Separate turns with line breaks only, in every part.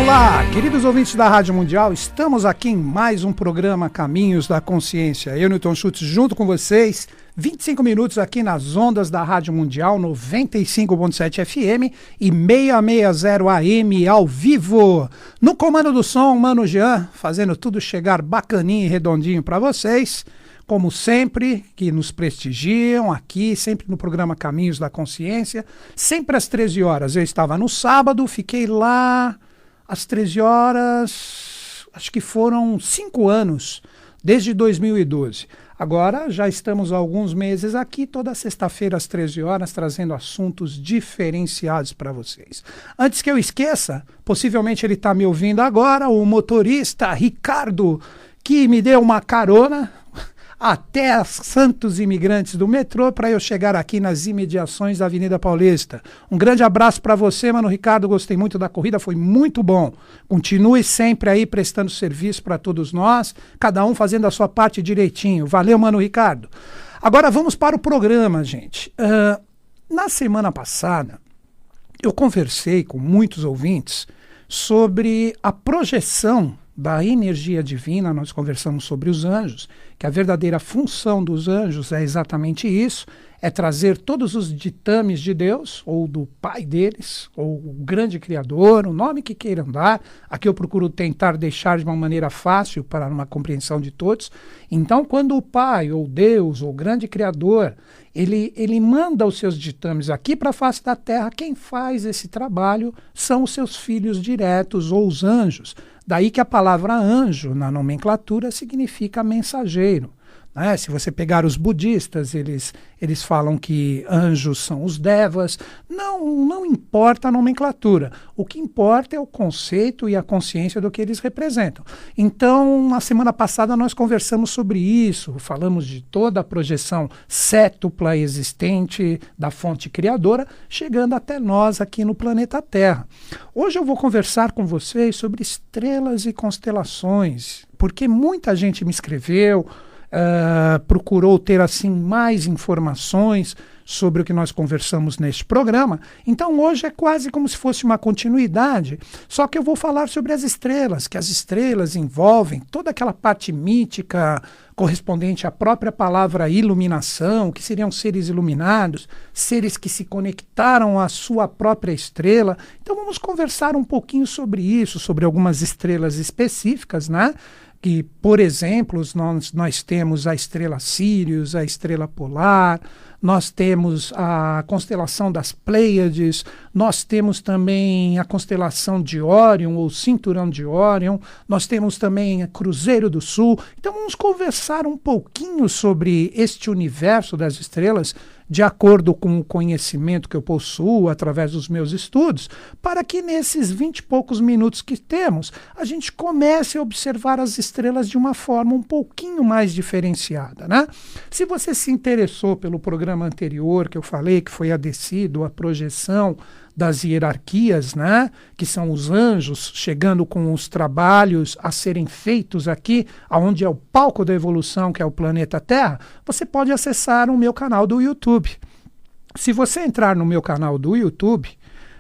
Olá, queridos ouvintes da Rádio Mundial, estamos aqui em mais um programa Caminhos da Consciência. Eu, Newton Schultz, junto com vocês, 25 minutos aqui nas ondas da Rádio Mundial, 95.7 FM e 660 AM ao vivo. No comando do som, Mano Jean, fazendo tudo chegar bacaninho e redondinho para vocês. Como sempre, que nos prestigiam aqui, sempre no programa Caminhos da Consciência, sempre às 13 horas. Eu estava no sábado, fiquei lá às 13 horas, acho que foram 5 anos, desde 2012. Agora já estamos há alguns meses aqui, toda sexta-feira às 13 horas, trazendo assuntos diferenciados para vocês. Antes que eu esqueça, possivelmente ele está me ouvindo agora, o motorista Ricardo, que me deu uma carona até as Santos Imigrantes do metrô para eu chegar aqui nas imediações da Avenida Paulista. Um grande abraço para você, Mano Ricardo, gostei muito da corrida, foi muito bom. Continue sempre aí prestando serviço para todos nós, cada um fazendo a sua parte direitinho. Valeu, Mano Ricardo. Agora vamos para o programa, gente. Na semana passada, eu conversei com muitos ouvintes sobre a projeção da energia divina. Nós conversamos sobre os anjos, que a verdadeira função dos anjos é exatamente isso, é trazer todos os ditames de Deus, ou do Pai deles, ou o grande Criador, o nome que queiram dar. Aqui eu procuro tentar deixar de uma maneira fácil para uma compreensão de todos. Então, quando o Pai, ou Deus, ou o grande Criador, ele manda os seus ditames aqui para a face da Terra, quem faz esse trabalho são os seus filhos diretos, ou os anjos. Daí que a palavra anjo, na nomenclatura, significa mensageiro. Né? Se você pegar os budistas, eles falam que anjos são os devas. Não importa a nomenclatura. O que importa é o conceito e a consciência do que eles representam. Então, na semana passada nós conversamos sobre isso, falamos de toda a projeção cétupla existente da fonte criadora, chegando até nós aqui no planeta Terra. Hoje eu vou conversar com vocês sobre estrelas e constelações, porque muita gente me escreveu, procurou ter assim mais informações sobre o que nós conversamos neste programa. Então hoje é quase como se fosse uma continuidade, só que eu vou falar sobre as estrelas, que as estrelas envolvem toda aquela parte mítica correspondente à própria palavra iluminação, que seriam seres iluminados, seres que se conectaram à sua própria estrela. Então vamos conversar um pouquinho sobre isso, sobre algumas estrelas específicas, né? Que, por exemplo, nós temos a estrela Sírius, a estrela polar, nós temos a constelação das Pleiades, nós temos também a constelação de Órion, ou Cinturão de Órion, nós temos também a Cruzeiro do Sul. Então vamos conversar um pouquinho sobre este universo das estrelas, de acordo com o conhecimento que eu possuo através dos meus estudos, para que nesses 20 e poucos minutos que temos, a gente comece a observar as estrelas de uma forma um pouquinho mais diferenciada, né? Se você se interessou pelo programa anterior que eu falei, que foi a descida, a projeção das hierarquias, né, que são os anjos chegando com os trabalhos a serem feitos aqui, onde é o palco da evolução, que é o planeta Terra, você pode acessar o meu canal do YouTube. Se você entrar no meu canal do YouTube,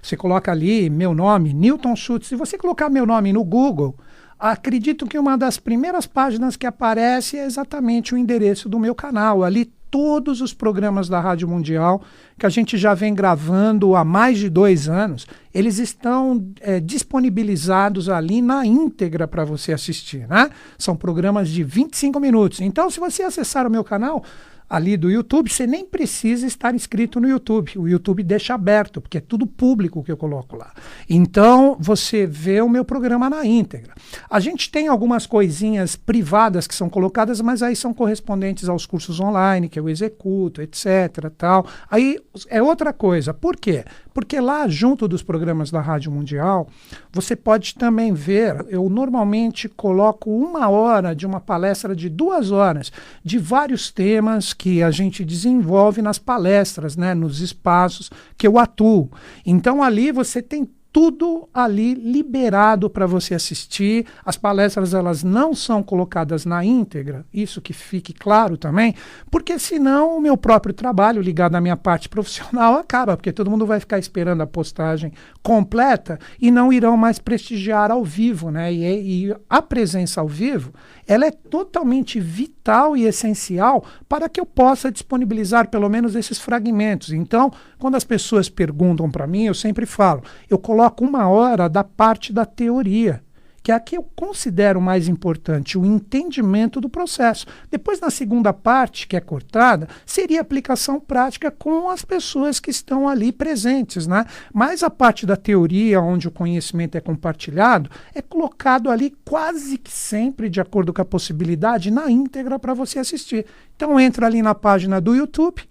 você coloca ali meu nome, Newton Schultz. Se você colocar meu nome no Google, acredito que uma das primeiras páginas que aparece é exatamente o endereço do meu canal. Ali todos os programas da Rádio Mundial, que a gente já vem gravando há mais de 2 anos, eles estão disponibilizados ali na íntegra para você assistir, né? São programas de 25 minutos. Então, se você acessar o meu canal ali do YouTube, você nem precisa estar inscrito no YouTube. O YouTube deixa aberto, porque é tudo público que eu coloco lá. Então, você vê o meu programa na íntegra. A gente tem algumas coisinhas privadas que são colocadas, mas aí são correspondentes aos cursos online que eu executo, etc. Tal. Aí é outra coisa. Por quê? Porque lá, junto dos programas da Rádio Mundial, você pode também ver, eu normalmente coloco 1 hora de uma palestra de 2 horas, de vários temas que a gente desenvolve nas palestras, né, nos espaços que eu atuo. Então ali você tem tudo ali liberado para você assistir. As palestras elas não são colocadas na íntegra, isso que fique claro também, porque senão o meu próprio trabalho ligado à minha parte profissional acaba, porque todo mundo vai ficar esperando a postagem completa e não irão mais prestigiar ao vivo, né? E a presença ao vivo, ela é totalmente vital e essencial para que eu possa disponibilizar pelo menos esses fragmentos. Então, quando as pessoas perguntam para mim, eu sempre falo, eu coloco 1 hora da parte da teoria, que é a que eu considero mais importante, o entendimento do processo. Depois, na segunda parte, que é cortada, seria a aplicação prática com as pessoas que estão ali presentes, né? Mas a parte da teoria, onde o conhecimento é compartilhado, é colocado ali quase que sempre, de acordo com a possibilidade, na íntegra para você assistir. Então, entra ali na página do YouTube.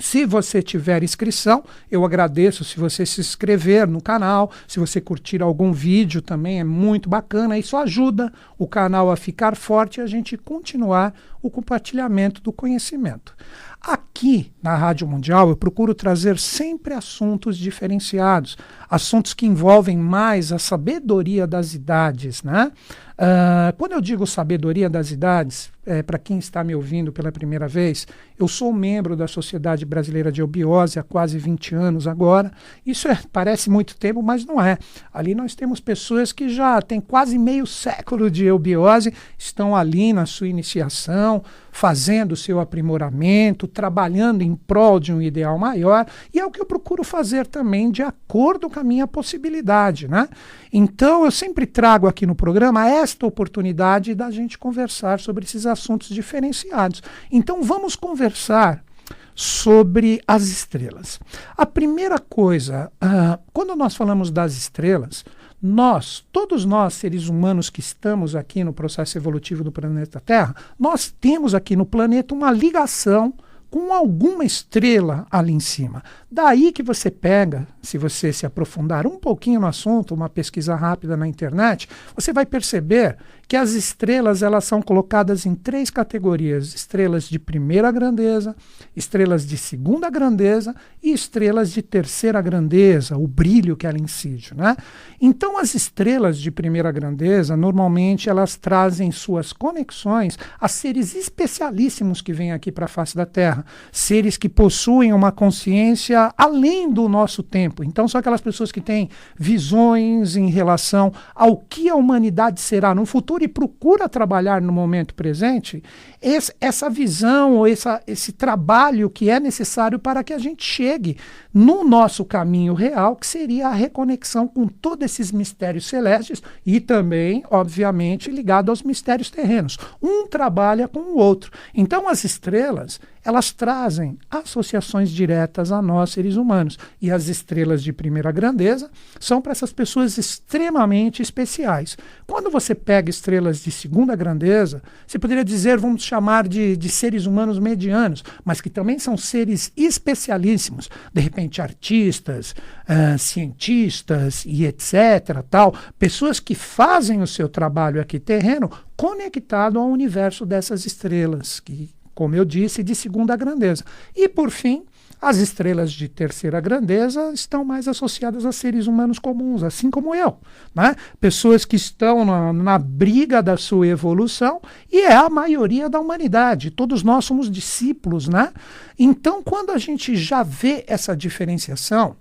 Se você tiver inscrição, eu agradeço se você se inscrever no canal, se você curtir algum vídeo também, é muito bacana, isso ajuda o canal a ficar forte e a gente continuar o compartilhamento do conhecimento. Aqui na Rádio Mundial eu procuro trazer sempre assuntos diferenciados, assuntos que envolvem mais a sabedoria das idades, né? Quando eu digo sabedoria das idades, para quem está me ouvindo pela primeira vez, eu sou membro da Sociedade Brasileira de Eubiose há quase 20 anos agora. Isso parece muito tempo, mas não é. Ali nós temos pessoas que já têm quase meio século de eubiose, estão ali na sua iniciação, fazendo o seu aprimoramento, trabalhando em prol de um ideal maior, e é o que eu procuro fazer também de acordo com a minha possibilidade, né? Então eu sempre trago aqui no programa esta oportunidade da gente conversar sobre esses assuntos diferenciados. Então vamos conversar sobre as estrelas. A primeira coisa, quando nós falamos das estrelas, todos nós, seres humanos que estamos aqui no processo evolutivo do planeta Terra, nós temos aqui no planeta uma ligação com alguma estrela ali em cima. Daí que você pega, se você se aprofundar um pouquinho no assunto, uma pesquisa rápida na internet, você vai perceber que as estrelas elas são colocadas em 3 categorias: estrelas de primeira grandeza, estrelas de segunda grandeza e estrelas de terceira grandeza, o brilho que ela incide, né? Então as estrelas de primeira grandeza, normalmente elas trazem suas conexões a seres especialíssimos que vêm aqui para a face da Terra, seres que possuem uma consciência além do nosso tempo. Então são aquelas pessoas que têm visões em relação ao que a humanidade será no futuro e procura trabalhar no momento presente essa visão ou esse trabalho que é necessário para que a gente chegue no nosso caminho real, que seria a reconexão com todos esses mistérios celestes e também, obviamente, ligado aos mistérios terrenos. Um trabalha com o outro. Então as estrelas, elas trazem associações diretas a nós, seres humanos. E as estrelas de primeira grandeza são para essas pessoas extremamente especiais. Quando você pega estrelas de segunda grandeza, você poderia dizer, vamos chamar de seres humanos medianos, mas que também são seres especialíssimos. De repente, artistas, cientistas e etc. Tal, pessoas que fazem o seu trabalho aqui terreno conectado ao universo dessas estrelas, que, como eu disse, de segunda grandeza. E, por fim, as estrelas de terceira grandeza estão mais associadas a seres humanos comuns, assim como eu, né? Pessoas que estão na briga da sua evolução, e é a maioria da humanidade. Todos nós somos discípulos, né? Então, quando a gente já vê essa diferenciação,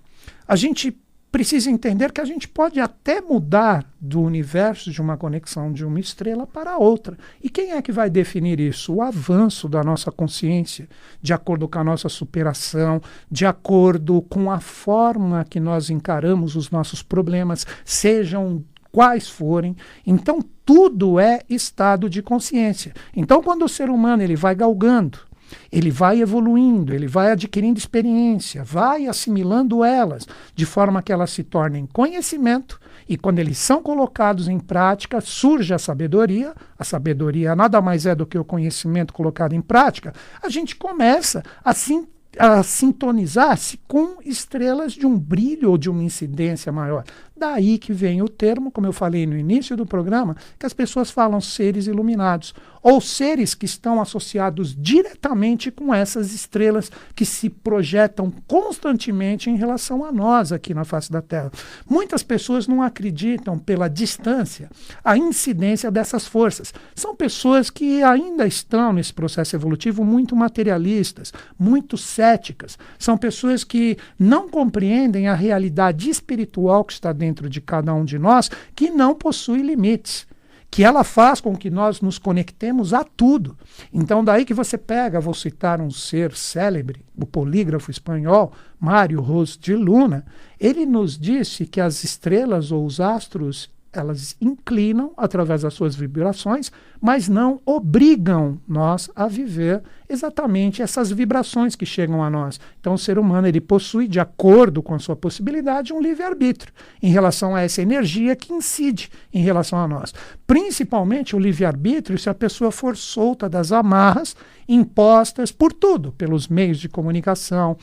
a gente precisa entender que a gente pode até mudar do universo de uma conexão de uma estrela para outra. E quem é que vai definir isso? O avanço da nossa consciência, de acordo com a nossa superação, de acordo com a forma que nós encaramos os nossos problemas, sejam quais forem. Então, tudo é estado de consciência. Então, quando o ser humano ele vai galgando, ele vai evoluindo, ele vai adquirindo experiência, vai assimilando elas, de forma que elas se tornem conhecimento, e quando eles são colocados em prática, surge a sabedoria. A sabedoria nada mais é do que o conhecimento colocado em prática. A gente começa a sintonizar-se com estrelas de um brilho ou de uma incidência maior. Daí que vem o termo, como eu falei no início do programa, que as pessoas falam seres iluminados, ou seres que estão associados diretamente com essas estrelas que se projetam constantemente em relação a nós aqui na face da Terra. Muitas pessoas não acreditam, pela distância, a incidência dessas forças. São pessoas que ainda estão nesse processo evolutivo muito materialistas, muito céticas. São pessoas que não compreendem a realidade espiritual que está dentro de cada um de nós, que não possui limites, que ela faz com que nós nos conectemos a tudo. Então daí que você pega, vou citar um ser célebre, o polígrafo espanhol, Mário Ros de Luna, ele nos disse que as estrelas ou os astros, elas inclinam através das suas vibrações, mas não obrigam nós a viver exatamente essas vibrações que chegam a nós. Então o ser humano, ele possui, de acordo com a sua possibilidade, um livre-arbítrio em relação a essa energia que incide em relação a nós. Principalmente o livre-arbítrio se a pessoa for solta das amarras impostas por tudo, pelos meios de comunicação,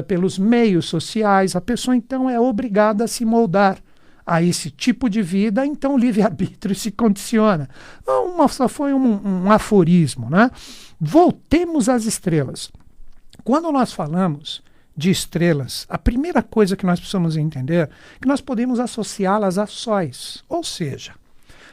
pelos meios sociais. A pessoa então é obrigada a se moldar a esse tipo de vida, então o livre-arbítrio se condiciona. Só foi um aforismo, né? Voltemos às estrelas. Quando nós falamos de estrelas, a primeira coisa que nós precisamos entender é que nós podemos associá-las a sóis. Ou seja,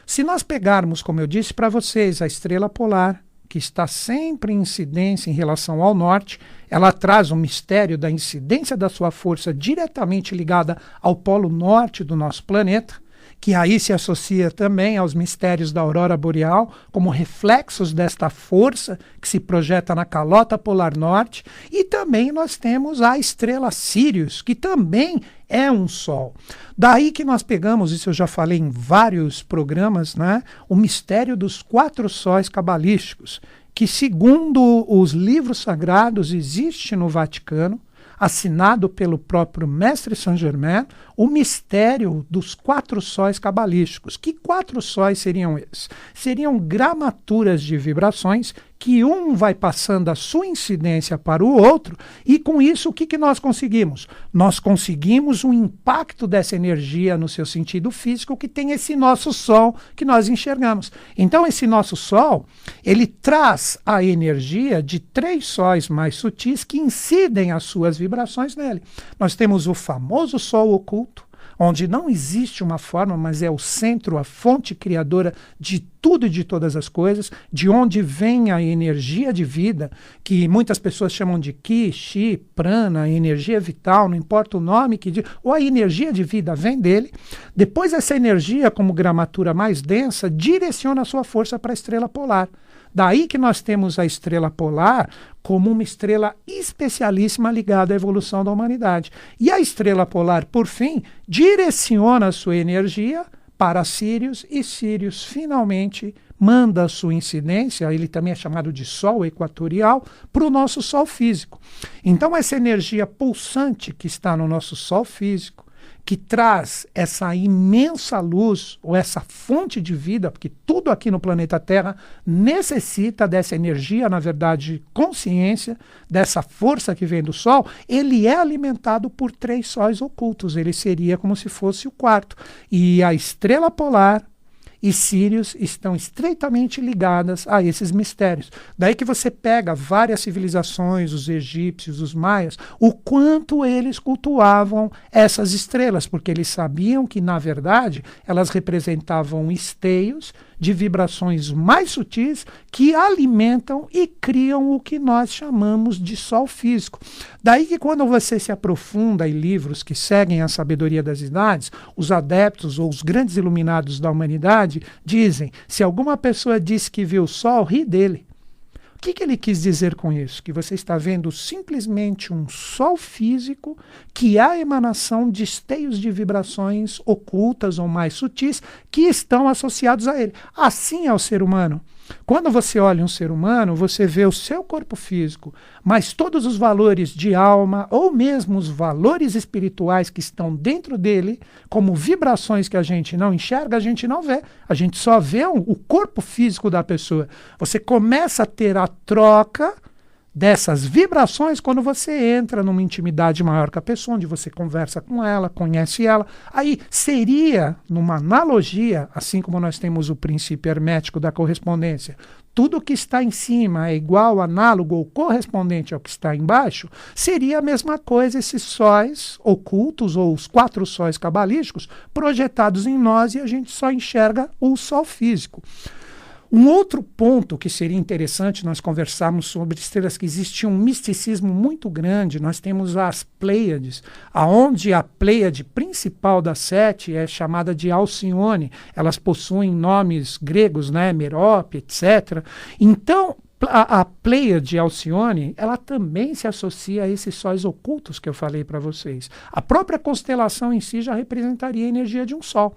se nós pegarmos, como eu disse para vocês, a estrela polar, que está sempre em incidência em relação ao norte, ela traz o mistério da incidência da sua força diretamente ligada ao polo norte do nosso planeta, que aí se associa também aos mistérios da aurora boreal, como reflexos desta força que se projeta na calota polar norte. E também nós temos a estrela Sírius, que também é um sol. Daí que nós pegamos, isso eu já falei em vários programas, né, o mistério dos 4 sóis cabalísticos, que segundo os livros sagrados existe no Vaticano, assinado pelo próprio Mestre Saint Germain, o mistério dos 4 sóis cabalísticos. Que 4 sóis seriam esses? Seriam gramaturas de vibrações que um vai passando a sua incidência para o outro, e com isso o que nós conseguimos? Nós conseguimos um impacto dessa energia no seu sentido físico, que tem esse nosso Sol que nós enxergamos. Então esse nosso Sol, ele traz a energia de 3 sóis mais sutis que incidem as suas vibrações nele. Nós temos o famoso Sol oculto, onde não existe uma forma, mas é o centro, a fonte criadora de tudo e de todas as coisas, de onde vem a energia de vida, que muitas pessoas chamam de Ki, Chi, Prana, energia vital, não importa o nome que diz, ou a energia de vida vem dele. Depois essa energia, como gramatura mais densa, direciona a sua força para a estrela polar. Daí que nós temos a estrela polar como uma estrela especialíssima ligada à evolução da humanidade. E a estrela polar, por fim, direciona a sua energia para Sírius, e Sírius finalmente manda a sua incidência, ele também é chamado de Sol equatorial, para o nosso Sol físico. Então essa energia pulsante que está no nosso Sol físico, que traz essa imensa luz, ou essa fonte de vida, porque tudo aqui no planeta Terra necessita dessa energia, na verdade, consciência, dessa força que vem do Sol, ele é alimentado por 3 sóis ocultos, ele seria como se fosse o 4. E a estrela polar e Sírius estão estreitamente ligadas a esses mistérios. Daí que você pega várias civilizações, os egípcios, os maias, o quanto eles cultuavam essas estrelas, porque eles sabiam que, na verdade, elas representavam esteios de vibrações mais sutis que alimentam e criam o que nós chamamos de Sol físico. Daí que quando você se aprofunda em livros que seguem a sabedoria das idades, os adeptos ou os grandes iluminados da humanidade dizem, se alguma pessoa diz que viu o Sol, ri dele. O que ele quis dizer com isso? Que você está vendo simplesmente um Sol físico que é a emanação de esteios de vibrações ocultas ou mais sutis que estão associados a ele. Assim é o ser humano. Quando você olha um ser humano, você vê o seu corpo físico, mas todos os valores de alma, ou mesmo os valores espirituais que estão dentro dele, como vibrações que a gente não enxerga, a gente não vê. A gente só vê o corpo físico da pessoa. Você começa a ter a troca dessas vibrações quando você entra numa intimidade maior com a pessoa, onde você conversa com ela, conhece ela. Aí seria, numa analogia, assim como nós temos o princípio hermético da correspondência, tudo que está em cima é igual, análogo ou correspondente ao que está embaixo, seria a mesma coisa esses sóis ocultos ou os 4 sóis cabalísticos projetados em nós e a gente só enxerga o sol físico. Um outro ponto que seria interessante nós conversarmos sobre estrelas, que existe um misticismo muito grande. Nós temos as Pleiades, aonde a Pleiade principal das 7 é chamada de Alcione. Elas possuem nomes gregos, né, Merope, etc. Então, a Pleiade Alcione, ela também se associa a esses sóis ocultos que eu falei para vocês. A própria constelação em si já representaria a energia de um sol,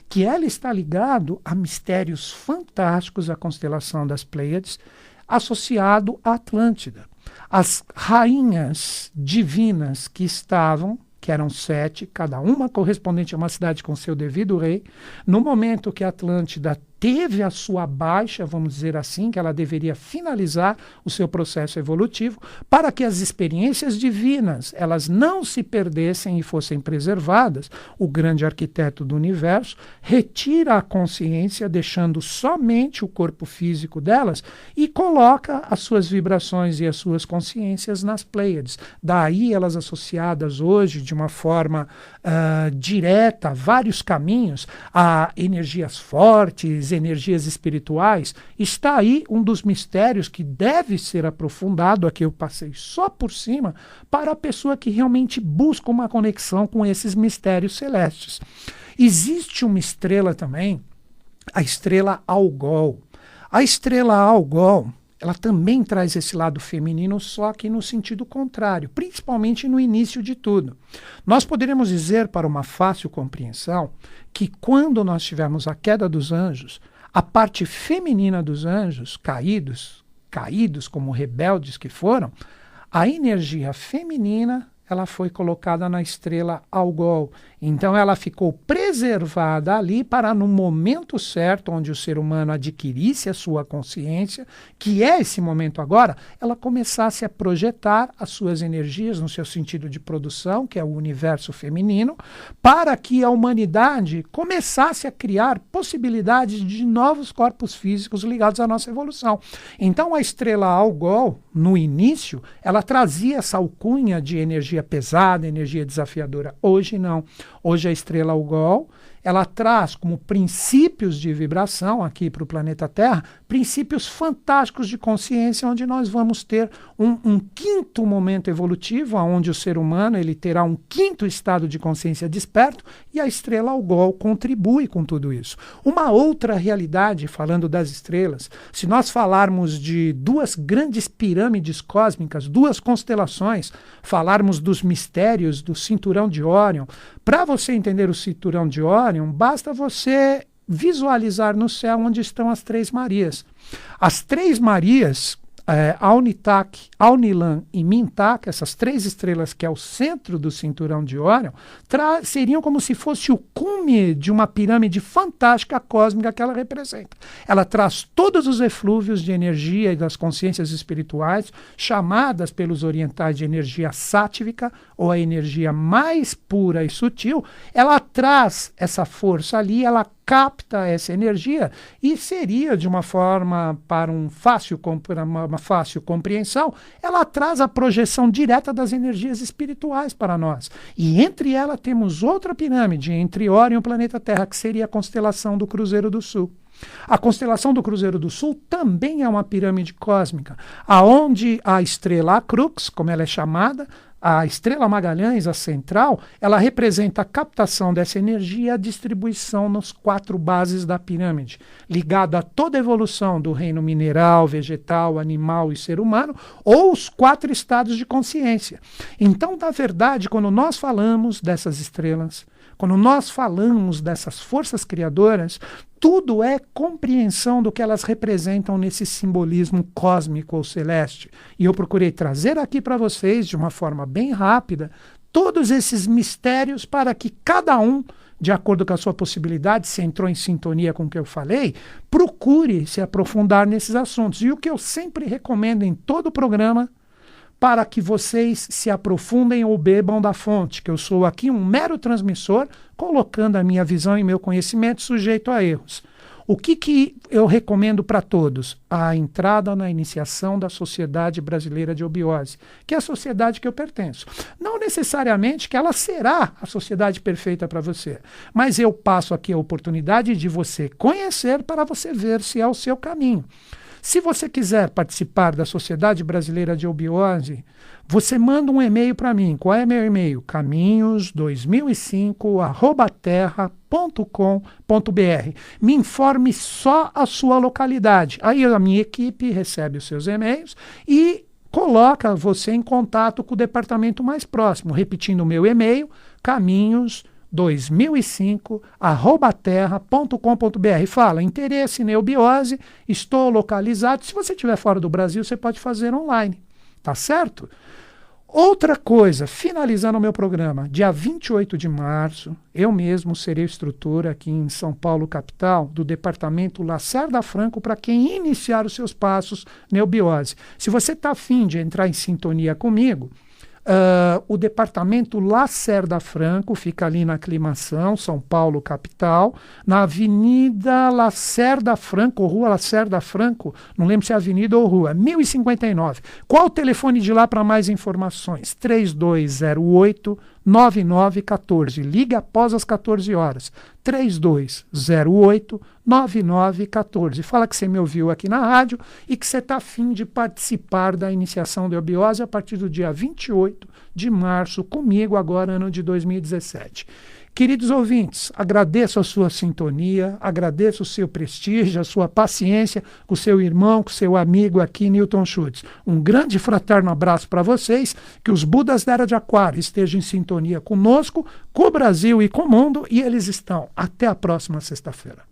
que ela está ligado a mistérios fantásticos da constelação das Pleiades, associado à Atlântida. As rainhas divinas que estavam, que eram 7, cada uma correspondente a uma cidade com seu devido rei, no momento que a Atlântida teve a sua baixa, vamos dizer assim, que ela deveria finalizar o seu processo evolutivo, para que as experiências divinas elas não se perdessem e fossem preservadas, o grande arquiteto do universo retira a consciência, deixando somente o corpo físico delas e coloca as suas vibrações e as suas consciências nas Pleiades. Daí elas associadas hoje de uma forma direta, a vários caminhos, a energias fortes, energias espirituais. Está aí um dos mistérios que deve ser aprofundado, aqui eu passei só por cima, para a pessoa que realmente busca uma conexão com esses mistérios celestes. Existe uma estrela também, a estrela Algol. A estrela Algol, ela também traz esse lado feminino, só que no sentido contrário, principalmente no início de tudo. Nós poderíamos dizer, para uma fácil compreensão, que quando nós tivemos a queda dos anjos, a parte feminina dos anjos, caídos como rebeldes que foram, a energia feminina ela foi colocada na estrela Algol. Então ela ficou preservada ali para no momento certo, onde o ser humano adquirisse a sua consciência, que é esse momento agora, ela começasse a projetar as suas energias no seu sentido de produção, que é o universo feminino, para que a humanidade começasse a criar possibilidades de novos corpos físicos ligados à nossa evolução. Então a estrela Algol, no início, ela trazia essa alcunha de energia pesada, energia desafiadora. Hoje não. Hoje a estrela Algol, ela traz como princípios de vibração aqui para o planeta Terra, princípios fantásticos de consciência, onde nós vamos ter um quinto momento evolutivo, onde o ser humano ele terá um quinto estado de consciência desperto, e a estrela Algol contribui com tudo isso. Uma outra realidade, falando das estrelas, se nós falarmos de 2 grandes pirâmides cósmicas, 2 constelações, falarmos dos mistérios do cinturão de Órion, para você entender o cinturão de Órion, basta você visualizar no céu onde estão as 3 Marias. As 3 Marias, Alnitak, Alnilam e Mintak, essas 3 estrelas que é o centro do cinturão de Órion, seriam como se fosse o cume de uma pirâmide fantástica cósmica que ela representa. Ela traz todos os eflúvios de energia e das consciências espirituais, chamadas pelos orientais de energia sáttvica, ou a energia mais pura e sutil. Ela traz essa força ali, ela capta essa energia e seria de uma forma para uma fácil compreensão, ela traz a projeção direta das energias espirituais para nós. E entre elas temos outra pirâmide, entre Órion e o planeta Terra, que seria a constelação do Cruzeiro do Sul. A constelação do Cruzeiro do Sul também é uma pirâmide cósmica, aonde a estrela Crux, como ela é chamada, a estrela Magalhães, a central, ela representa a captação dessa energia e a distribuição nas 4 bases da pirâmide, ligado a toda a evolução do reino mineral, vegetal, animal e ser humano, ou os 4 estados de consciência. Então, na verdade, quando nós falamos dessas estrelas, quando nós falamos dessas forças criadoras, tudo é compreensão do que elas representam nesse simbolismo cósmico ou celeste. E eu procurei trazer aqui para vocês, de uma forma bem rápida, todos esses mistérios para que cada um, de acordo com a sua possibilidade, se entrou em sintonia com o que eu falei, procure se aprofundar nesses assuntos. E o que eu sempre recomendo em todo o programa para que vocês se aprofundem ou bebam da fonte, que eu sou aqui um mero transmissor, colocando a minha visão e meu conhecimento sujeito a erros. O que eu recomendo para todos? A entrada na iniciação da Sociedade Brasileira de Obiose, que é a sociedade que eu pertenço. Não necessariamente que ela será a sociedade perfeita para você, mas eu passo aqui a oportunidade de você conhecer para você ver se é o seu caminho. Se você quiser participar da Sociedade Brasileira de Obiose, você manda um e-mail para mim. Qual é meu e-mail? caminhos2005@terra.com.br. Me informe só a sua localidade. Aí a minha equipe recebe os seus e-mails e coloca você em contato com o departamento mais próximo. Repetindo o meu e-mail, caminhos2005@terra.com.br. Fala, interesse em eubiose, estou localizado. Se você estiver fora do Brasil, você pode fazer online, tá certo? Outra coisa, finalizando o meu programa, dia 28 de março, eu mesmo serei instrutor aqui em São Paulo, capital, do departamento Lacerda Franco, para quem iniciar os seus passos na eubiose. Se você está afim de entrar em sintonia comigo, o departamento Lacerda Franco fica ali na Aclimação, São Paulo, capital, na Avenida Lacerda Franco, ou Rua Lacerda Franco, não lembro se é avenida ou rua, 1059. Qual o telefone de lá para mais informações? 3208-9914. Liga após as 14 horas. 3208-9914. Fala que você me ouviu aqui na rádio e que você está afim de participar da iniciação da eubiose a partir do dia 28 de março, comigo agora, ano de 2017. Queridos ouvintes, agradeço a sua sintonia, agradeço o seu prestígio, a sua paciência com o seu irmão, com o seu amigo aqui, Newton Schultz. Um grande e fraterno abraço para vocês, que os Budas da Era de Aquário estejam em sintonia conosco, com o Brasil e com o mundo, e eles estão. Até a próxima sexta-feira.